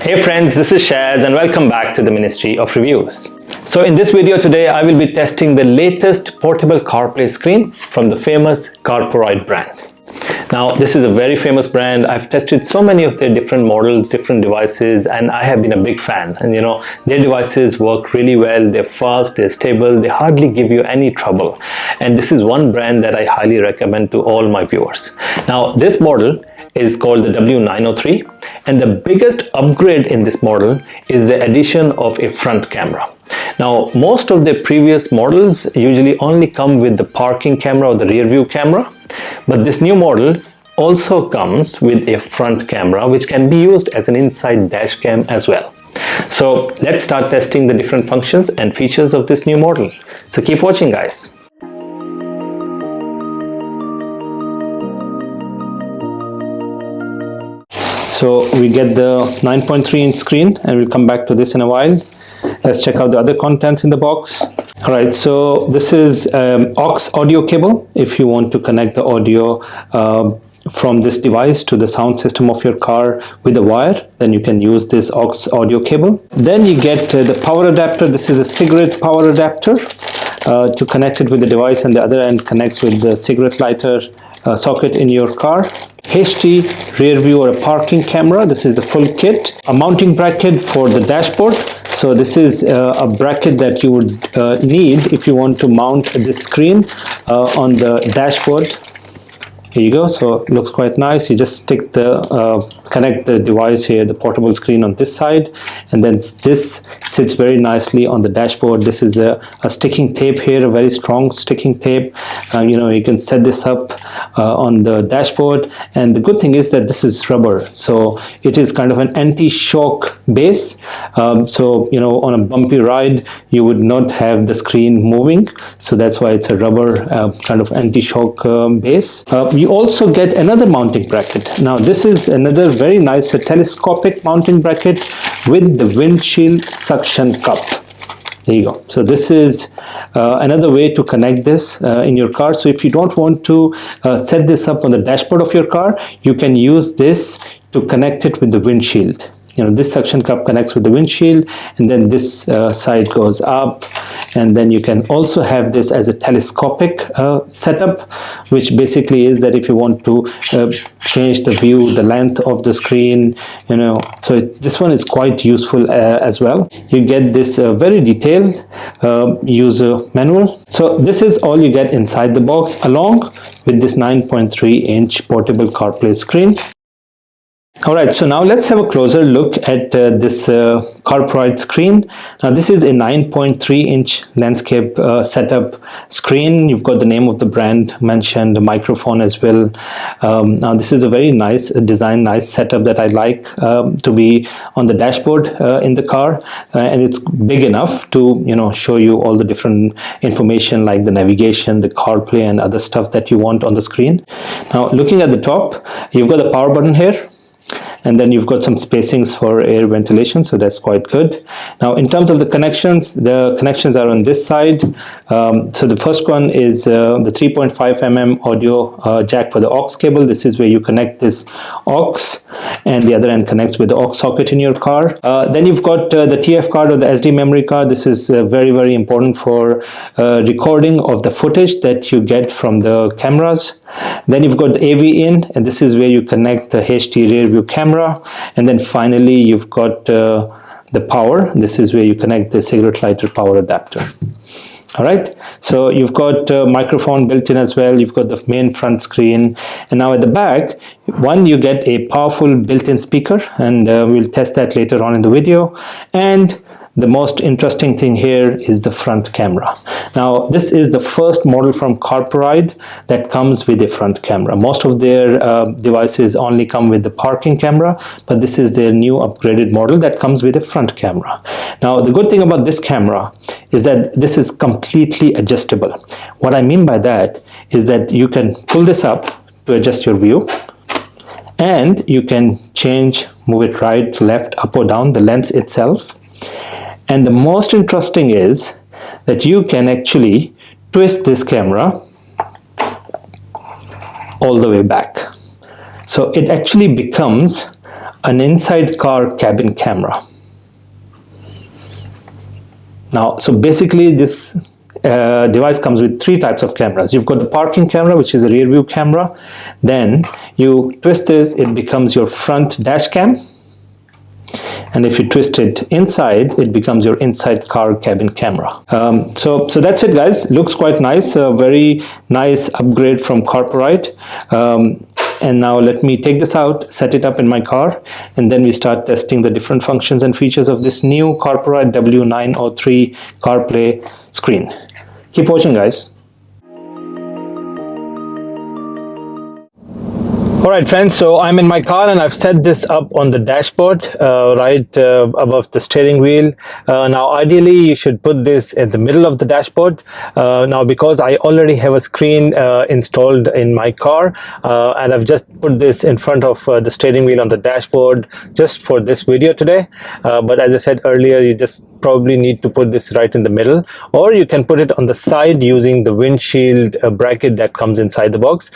Hey friends, this is Shaz and welcome back to the Ministry of Reviews. So in this video today, I will be testing the latest portable CarPlay screen from the famous Carpuride brand. Now, this is a very famous brand. I've tested so many of their different models, different devices, and I have been a big fan. And their devices work really well. They're fast, they're stable, they hardly give you any trouble. And this is one brand that I highly recommend to all my viewers. Now, this model is called the W903, and the biggest upgrade in this model is the addition of a front camera. Now, most of the previous models usually only come with the parking camera or the rear view camera, but this new model also comes with a front camera which can be used as an inside dash cam as well. So let's start testing the different functions and features of this new model. So keep watching, guys. So we get the 9.3-inch screen, and we'll come back to this in a while. Let's check out the other contents in the box. All right, so this is aux audio cable. If you want to connect the audio from this device to the sound system of your car with a wire, then you can use this aux audio cable. Then you get the power adapter. This is a cigarette power adapter to connect it with the device, and the other end connects with the cigarette lighter socket in your car. HD rear view or a parking camera. This is the full kit. A mounting bracket for the dashboard. So this is a bracket that you would need if you want to mount this screen on the dashboard. Here you go. So it looks quite nice. You just stick the connect the device here, the portable screen, on this side, and then this sits very nicely on the dashboard. This is a sticking tape here, a very strong sticking tape. You can set this up on the dashboard, and the good thing is that this is rubber, so it is kind of an anti-shock base. So on a bumpy ride you would not have the screen moving, so that's why it's a rubber kind of anti-shock base. You also get another mounting bracket. Now this is another very nice telescopic mounting bracket with the windshield suction cup. There you go. So this is another way to connect this in your car. So if you don't want to set this up on the dashboard of your car, you can use this to connect it with the windshield. This suction cup connects with the windshield, and then this side goes up, and then you can also have this as a telescopic setup, which basically is that if you want to change the view, the length of the screen, so this one is quite useful as well. You get this very detailed user manual. So this is all you get inside the box, along with this 9.3-inch portable CarPlay screen. Alright, so now let's have a closer look at this Carpuride screen. Now this is a 9.3-inch landscape setup screen. You've got the name of the brand mentioned, the microphone as well. Now this is a very nice design, nice setup that I like to be on the dashboard in the car, and it's big enough to show you all the different information like the navigation, the CarPlay, and other stuff that you want on the screen. Now looking at the top, you've got the power button here, and then you've got some spacings for air ventilation, so that's quite good. Now in terms of the connections are on this side. So the first one is the 3.5 mm audio jack for the aux cable. This is where you connect this aux, and the other end connects with the aux socket in your car. Then you've got the TF card or the SD memory card. This is very, very important for recording of the footage that you get from the cameras. Then you've got the AV in, and this is where you connect the HD rear view camera. And then finally you've got the power. This is where you connect the cigarette lighter power adapter. All right, so you've got a microphone built in as well. You've got the main front screen, and now at the back, you get a powerful built-in speaker, and we'll test that later on in the video. And the most interesting thing here is the front camera. Now this is the first model from Carpuride that comes with a front camera. Most of their devices only come with the parking camera, but this is their new upgraded model that comes with a front camera. Now the good thing about this camera is that this is completely adjustable. What I mean by that is that you can pull this up to adjust your view, and you can move it right, left, up or down, the lens itself. And the most interesting is that you can actually twist this camera all the way back. So it actually becomes an inside car cabin camera. Now, so basically this device comes with three types of cameras. You've got the parking camera, which is a rear view camera. Then you twist this, it becomes your front dash cam. And if you twist it inside, it becomes your inside car cabin camera. So that's it, guys. Looks quite nice. A very nice upgrade from Carpuride. And now let me take this out, set it up in my car, and then we start testing the different functions and features of this new Carpuride W903 CarPlay screen. Keep watching, guys. Alright friends, so I'm in my car and I've set this up on the dashboard right above the steering wheel. Now ideally you should put this in the middle of the dashboard. Now because I already have a screen installed in my car and I've just put this in front of the steering wheel on the dashboard just for this video today. But as I said earlier, you just probably need to put this right in the middle, or you can put it on the side using the windshield bracket that comes inside the box.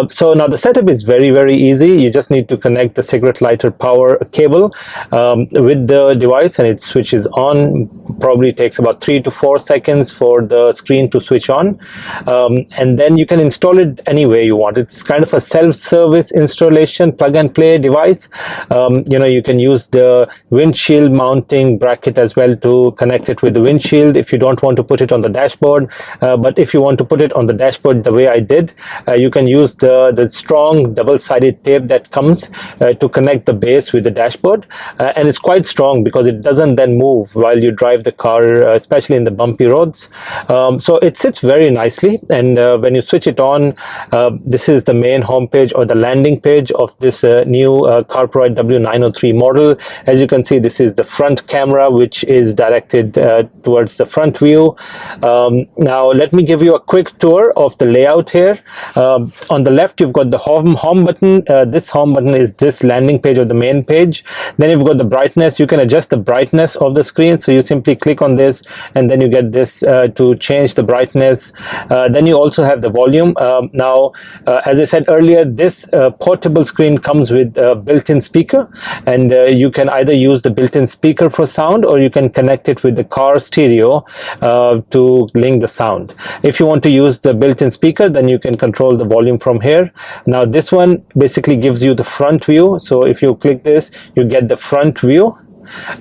So now the setup is very easy. You just need to connect the cigarette lighter power cable with the device and it switches on. Probably takes about 3 to 4 seconds for the screen to switch on, and then you can install it any way you want. It's kind of a self-service installation, plug and play device. You know, you can use the windshield mounting bracket as well to connect it with the windshield if you don't want to put it on the dashboard. But if you want to put it on the dashboard the way I did, you can use the strong double-sided tape that comes to connect the base with the dashboard, and it's quite strong because it doesn't then move while you drive the car, especially in the bumpy roads. So it sits very nicely, and when you switch it on, this is the main home page or the landing page of this new Carpuride W903 model. As you can see, this is the front camera, which is directed towards the front view. Now let me give you a quick tour of the layout here. On the left you've got the home button. This home button is this landing page or the main page. Then you've got the brightness. You can adjust the brightness of the screen, so you simply click on this and then you get this to change the brightness. Then you also have the volume. Now as I said earlier, this portable screen comes with a built-in speaker, and you can either use the built-in speaker for sound, or you can connect it with the car stereo to link the sound. If you want to use the built-in speaker, then you can control the volume from here. Now this one basically gives you the front view, so if you click this, you get the front view.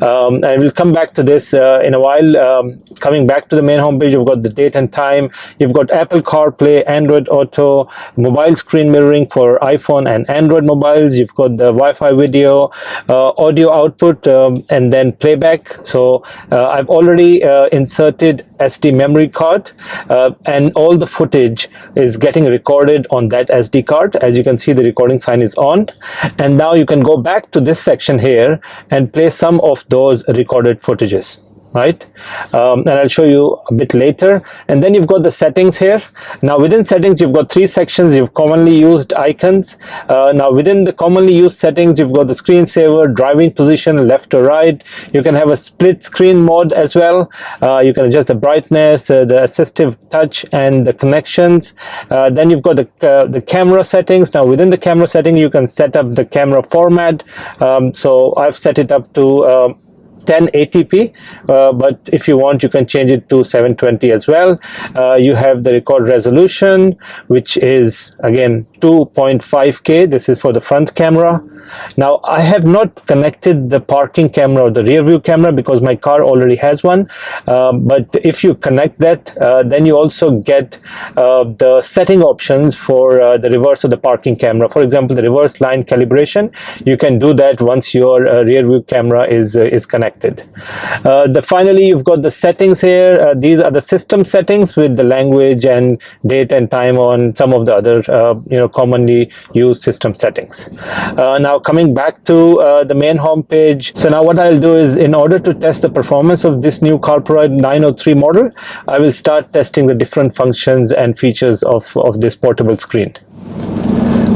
And we'll come back to this in a while. Coming back to the main homepage, you've got the date and time. You've got Apple CarPlay, Android Auto, mobile screen mirroring for iPhone and Android mobiles. You've got the Wi-Fi video, audio output, and then playback. So I've already inserted SD memory card, and all the footage is getting recorded on that SD card. As you can see, the recording sign is on, and now you can go back to this section here and play some of those recorded footages. Right, and I'll show you a bit later. And then you've got the settings here. Now within settings you've got 3 sections. You've commonly used icons. Now within the commonly used settings you've got the screensaver, driving position, left or right. You can have a split screen mode as well. You can adjust the brightness, the assistive touch, and the connections. Then you've got the camera settings. Now within the camera setting you can set up the camera format. So I've set it up to 1080p, but if you want you can change it to 720 as well. You have the record resolution, which is again 2.5K. This is for the front camera. Now I have not connected the parking camera or the rear view camera because my car already has one, but if you connect that, then you also get the setting options for the reverse of the parking camera. For example, the reverse line calibration, you can do that once your rear view camera is connected. Finally you've got the settings here. These are the system settings with the language and date and time on some of the other commonly used system settings. Now coming back to the main home page. So now what I'll do is, in order to test the performance of this new Carpuride 903 model, I will start testing the different functions and features of this portable screen.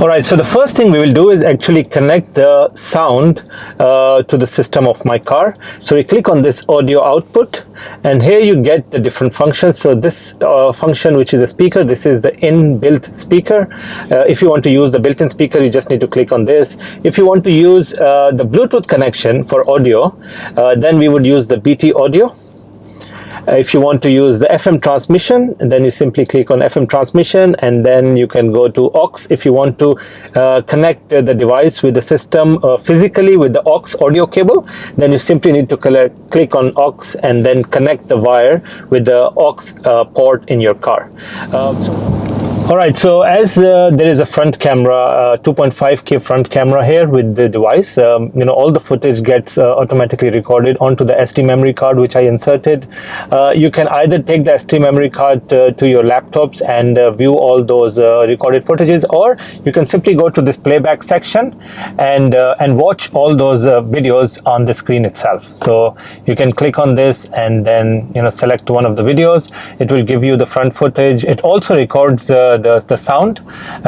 Alright, so the first thing we will do is actually connect the sound to the system of my car. So we click on this audio output, and here you get the different functions. So this function, which is a speaker, this is the inbuilt speaker. If you want to use the built-in speaker, you just need to click on this. If you want to use the Bluetooth connection for audio, then we would use the BT audio. If you want to use the FM transmission, then you simply click on FM transmission, and then you can go to aux. If you want to connect the device with the system physically with the aux audio cable, then you simply need to click on aux and then connect the wire with the aux port in your car. Alright, so as there is a front camera, 2.5K front camera here with the device, all the footage gets automatically recorded onto the SD memory card which I inserted. You can either take the SD memory card to your laptops and view all those recorded footages, or you can simply go to this playback section and watch all those videos on the screen itself. So you can click on this and then select one of the videos. It will give you the front footage. It also records the sound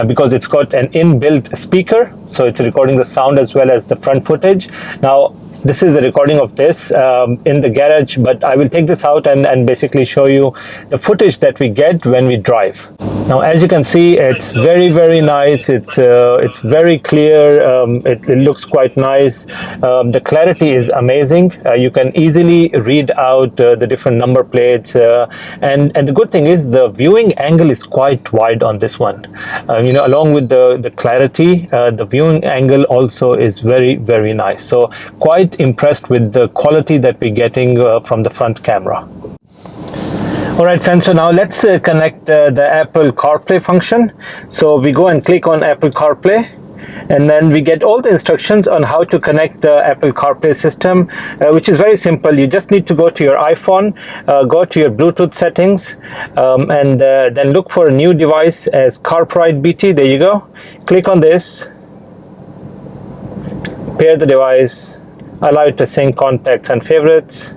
because it's got an inbuilt speaker, so it's recording the sound as well as the front footage. Now this is a recording of this in the garage, but I will take this out and basically show you the footage that we get when we drive. Now as you can see, it's very nice. It's very clear. It looks quite nice. The clarity is amazing. You can easily read out the different number plates, and the good thing is the viewing angle is quite wide on this one. Along with the clarity, the viewing angle also is very nice. So quite impressed with the quality that we're getting from the front camera. Alright friends, so now let's connect the Apple CarPlay function. So we go and click on Apple CarPlay, and then we get all the instructions on how to connect the Apple CarPlay system, which is very simple. You just need to go to your iPhone, go to your Bluetooth settings, and then look for a new device as Carpuride BT. There you go. Click on this, pair the device, allow it to sync contacts and favorites,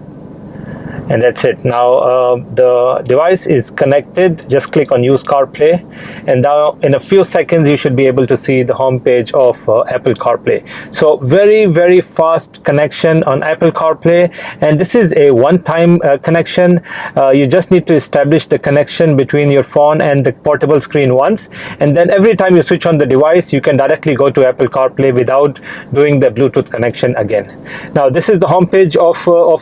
and that's it. Now the device is connected. Just click on use CarPlay, and now in a few seconds you should be able to see the home page of Apple CarPlay. So very fast connection on Apple CarPlay, and this is a one-time connection. You just need to establish the connection between your phone and the portable screen once, and then every time you switch on the device you can directly go to Apple CarPlay without doing the Bluetooth connection again. Now this is the home page of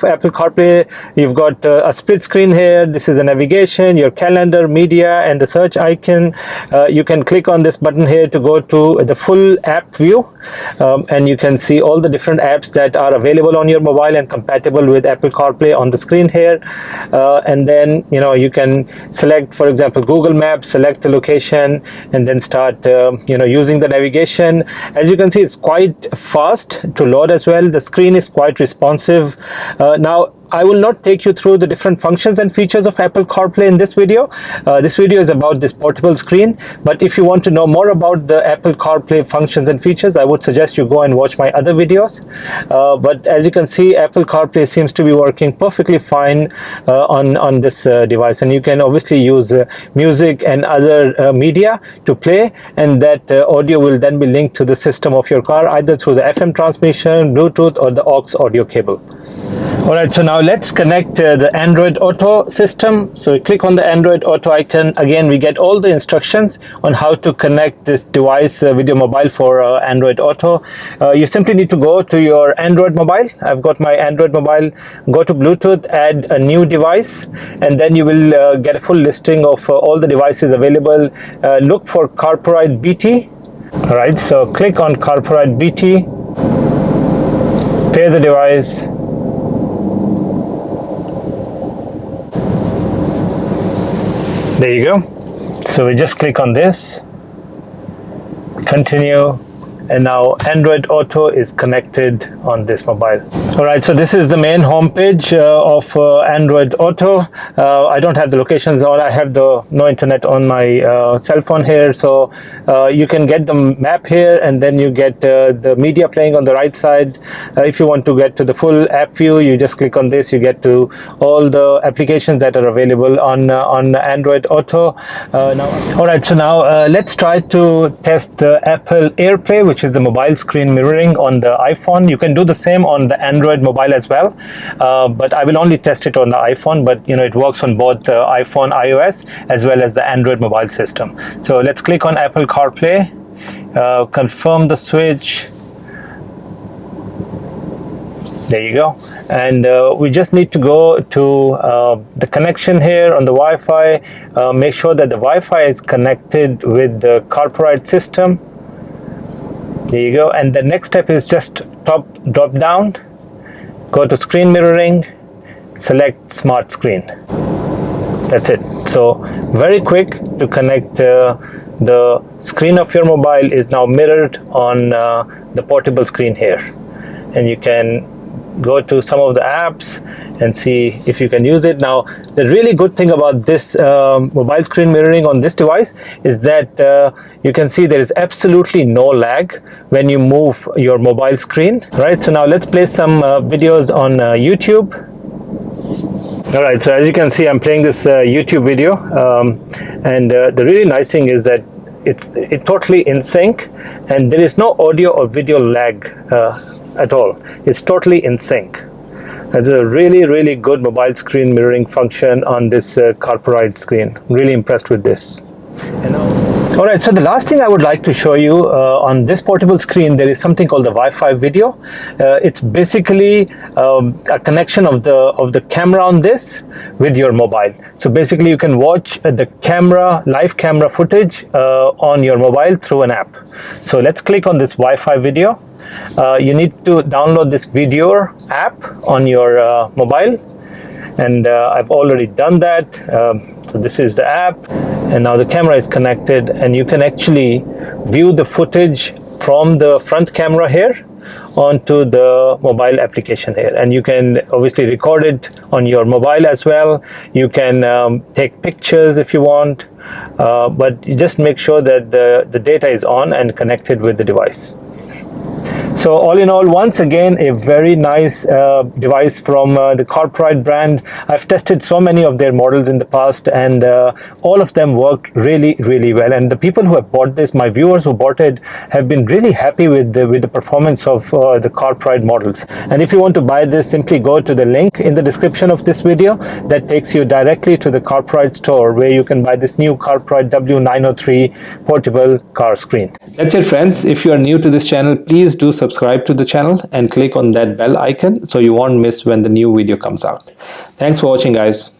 Apple CarPlay. You've got a split screen here. This is the navigation, your calendar, media, and the search icon. You can click on this button here to go to the full app view, and you can see all the different apps that are available on your mobile and compatible with Apple CarPlay on the screen here. And then you can select, for example, Google Maps, select the location, and then start using the navigation. As you can see, it's quite fast to load as well. The screen is quite responsive. Now I will not take you through the different functions and features of Apple CarPlay in this video. This video is about this portable screen, but if you want to know more about the Apple CarPlay functions and features, I would suggest you go and watch my other videos. But as you can see, Apple CarPlay seems to be working perfectly fine on this device, and you can obviously use music and other media to play, and that audio will then be linked to the system of your car either through the FM transmission, Bluetooth, or the aux audio cable. Alright, so now let's connect the Android Auto system. So we click on the Android Auto icon. Again, we get all the instructions on how to connect this device with your mobile for Android Auto. You simply need to go to your Android mobile. I've got my Android mobile. Go to Bluetooth, add a new device, and then you will get a full listing of all the devices available. Look for Carpuride BT. Alright, so click on Carpuride BT, pair the device. There you go. So we just click on this, continue, and now Android Auto is connected on this mobile. Alright, so this is the main home page of Android Auto. I don't have the locations on, I have no internet on my cell phone here, so you can get the map here, and then you get the media playing on the right side. If you want to get to the full app view, you just click on this, you get to all the applications that are available on Android Auto. Alright, so now let's try to test the Apple AirPlay, which is the mobile screen mirroring on the iPhone. You can do the same on the Android mobile as well, but I will only test it on the iPhone, but it works on both the iPhone iOS as well as the Android mobile system. So let's click on Apple CarPlay, confirm the switch. There you go, and we just need to go to the connection here on the Wi-Fi. Make sure that the Wi-Fi is connected with the Carpuride system. There you go, and the next step is just drop down, go to screen mirroring, select smart screen. That's it. So very quick to connect. The screen of your mobile is now mirrored on the portable screen here, and you can go to some of the apps and see if you can use it. Now, the really good thing about this mobile screen mirroring on this device is that you can see there is absolutely no lag when you move your mobile screen. Right, so now let's play some videos on YouTube. Alright, so as you can see, I'm playing this YouTube video, and the really nice thing is that it's totally in sync, and there is no audio or video lag at all. It's totally in sync. There's a really good mobile screen mirroring function on this Carpuride screen. Really impressed with this. Alright, so the last thing I would like to show you on this portable screen, there is something called the Wi-Fi video. It's basically a connection of the camera on this with your mobile. So basically you can watch the live camera footage on your mobile through an app. So let's click on this Wi-Fi video. You need to download this video app on your mobile, and I've already done that. So this is the app, and now the camera is connected, and you can actually view the footage from the front camera here onto the mobile application here, and you can obviously record it on your mobile as well. You can take pictures if you want, but you just make sure that the data is on and connected with the device. So all in all, once again, a very nice device from the Carpuride brand. I've tested so many of their models in the past, and all of them worked really well. And the people who have bought this, my viewers who bought it, have been really happy with the performance of the Carpuride models. And if you want to buy this, simply go to the link in the description of this video that takes you directly to the Carpuride store, where you can buy this new Carpuride W903 portable car screen. That's it, friends. If you are new to this channel, please do subscribe to the channel and click on that bell icon so you won't miss when the new video comes out. Thanks for watching, guys.